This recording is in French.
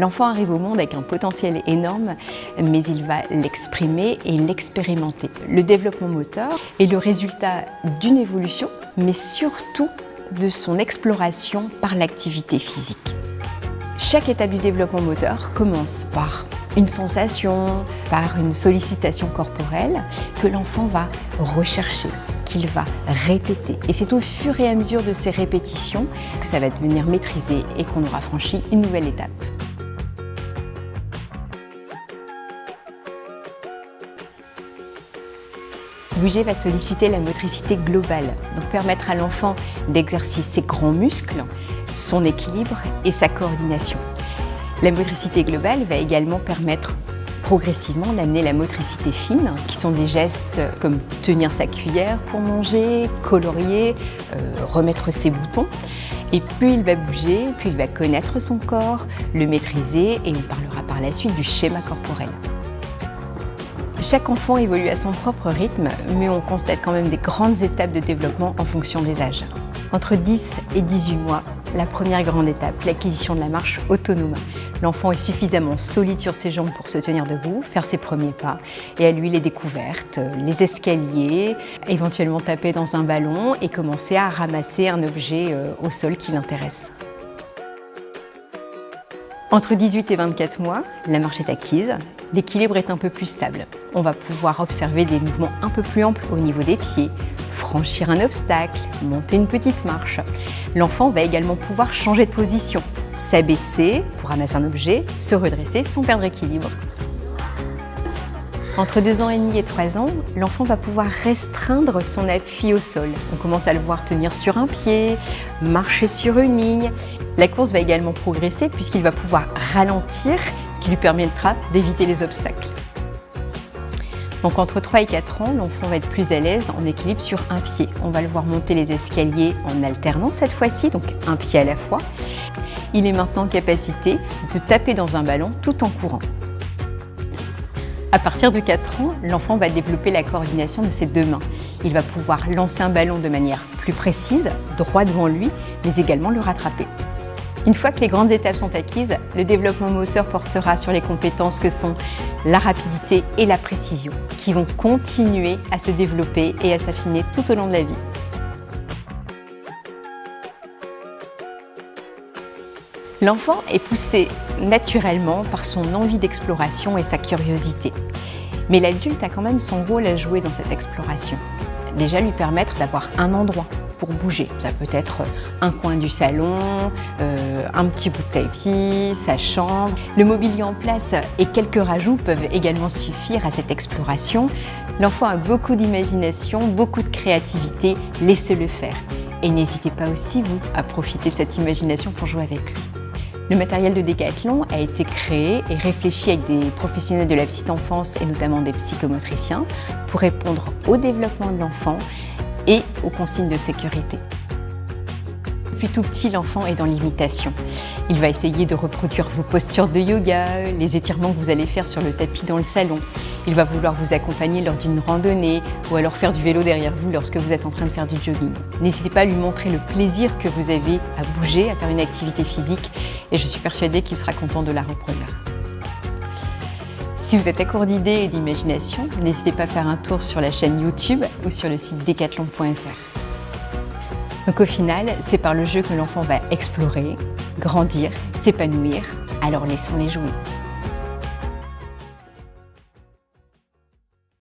L'enfant arrive au monde avec un potentiel énorme, mais il va l'exprimer et l'expérimenter. Le développement moteur est le résultat d'une évolution, mais surtout de son exploration par l'activité physique. Chaque étape du développement moteur commence par une sensation, par une sollicitation corporelle que l'enfant va rechercher, qu'il va répéter. Et c'est au fur et à mesure de ces répétitions que ça va devenir maîtrisé et qu'on aura franchi une nouvelle étape. Bouger va solliciter la motricité globale, donc permettre à l'enfant d'exercer ses grands muscles, son équilibre et sa coordination. La motricité globale va également permettre progressivement d'amener la motricité fine, qui sont des gestes comme tenir sa cuillère pour manger, colorier, remettre ses boutons. Et plus il va bouger, plus il va connaître son corps, le maîtriser, et on parlera par la suite du schéma corporel. Chaque enfant évolue à son propre rythme, mais on constate quand même des grandes étapes de développement en fonction des âges. Entre 10 et 18 mois, la première grande étape, l'acquisition de la marche autonome. L'enfant est suffisamment solide sur ses jambes pour se tenir debout, faire ses premiers pas, et à lui les découvertes, les escaliers, éventuellement taper dans un ballon et commencer à ramasser un objet au sol qui l'intéresse. Entre 18 et 24 mois, la marche est acquise, l'équilibre est un peu plus stable. On va pouvoir observer des mouvements un peu plus amples au niveau des pieds, franchir un obstacle, monter une petite marche. L'enfant va également pouvoir changer de position, s'abaisser pour ramasser un objet, se redresser sans perdre équilibre. Entre 2 ans et demi et 3 ans, l'enfant va pouvoir restreindre son appui au sol. On commence à le voir tenir sur un pied, marcher sur une ligne. La course va également progresser puisqu'il va pouvoir ralentir, ce qui lui permettra d'éviter les obstacles. Donc entre 3 et 4 ans, l'enfant va être plus à l'aise en équilibre sur un pied. On va le voir monter les escaliers en alternant cette fois-ci, donc un pied à la fois. Il est maintenant en capacité de taper dans un ballon tout en courant. À partir de 4 ans, l'enfant va développer la coordination de ses deux mains. Il va pouvoir lancer un ballon de manière plus précise, droit devant lui, mais également le rattraper. Une fois que les grandes étapes sont acquises, le développement moteur portera sur les compétences que sont la rapidité et la précision, qui vont continuer à se développer et à s'affiner tout au long de la vie. L'enfant est poussé naturellement par son envie d'exploration et sa curiosité. Mais l'adulte a quand même son rôle à jouer dans cette exploration. Déjà lui permettre d'avoir un endroit pour bouger. Ça peut être un coin du salon, un petit bout de tapis, sa chambre. Le mobilier en place et quelques rajouts peuvent également suffire à cette exploration. L'enfant a beaucoup d'imagination, beaucoup de créativité, laissez-le faire. Et n'hésitez pas aussi, vous, à profiter de cette imagination pour jouer avec lui. Le matériel de Decathlon a été créé et réfléchi avec des professionnels de la petite enfance et notamment des psychomotriciens pour répondre au développement de l'enfant et aux consignes de sécurité. Depuis tout petit, l'enfant est dans l'imitation. Il va essayer de reproduire vos postures de yoga, les étirements que vous allez faire sur le tapis dans le salon. Il va vouloir vous accompagner lors d'une randonnée ou alors faire du vélo derrière vous lorsque vous êtes en train de faire du jogging. N'hésitez pas à lui montrer le plaisir que vous avez à bouger, à faire une activité physique et je suis persuadée qu'il sera content de la reproduire. Si vous êtes à court d'idées et d'imagination, n'hésitez pas à faire un tour sur la chaîne YouTube ou sur le site decathlon.fr. Donc au final, c'est par le jeu que l'enfant va explorer, grandir, s'épanouir, alors laissons-les jouer.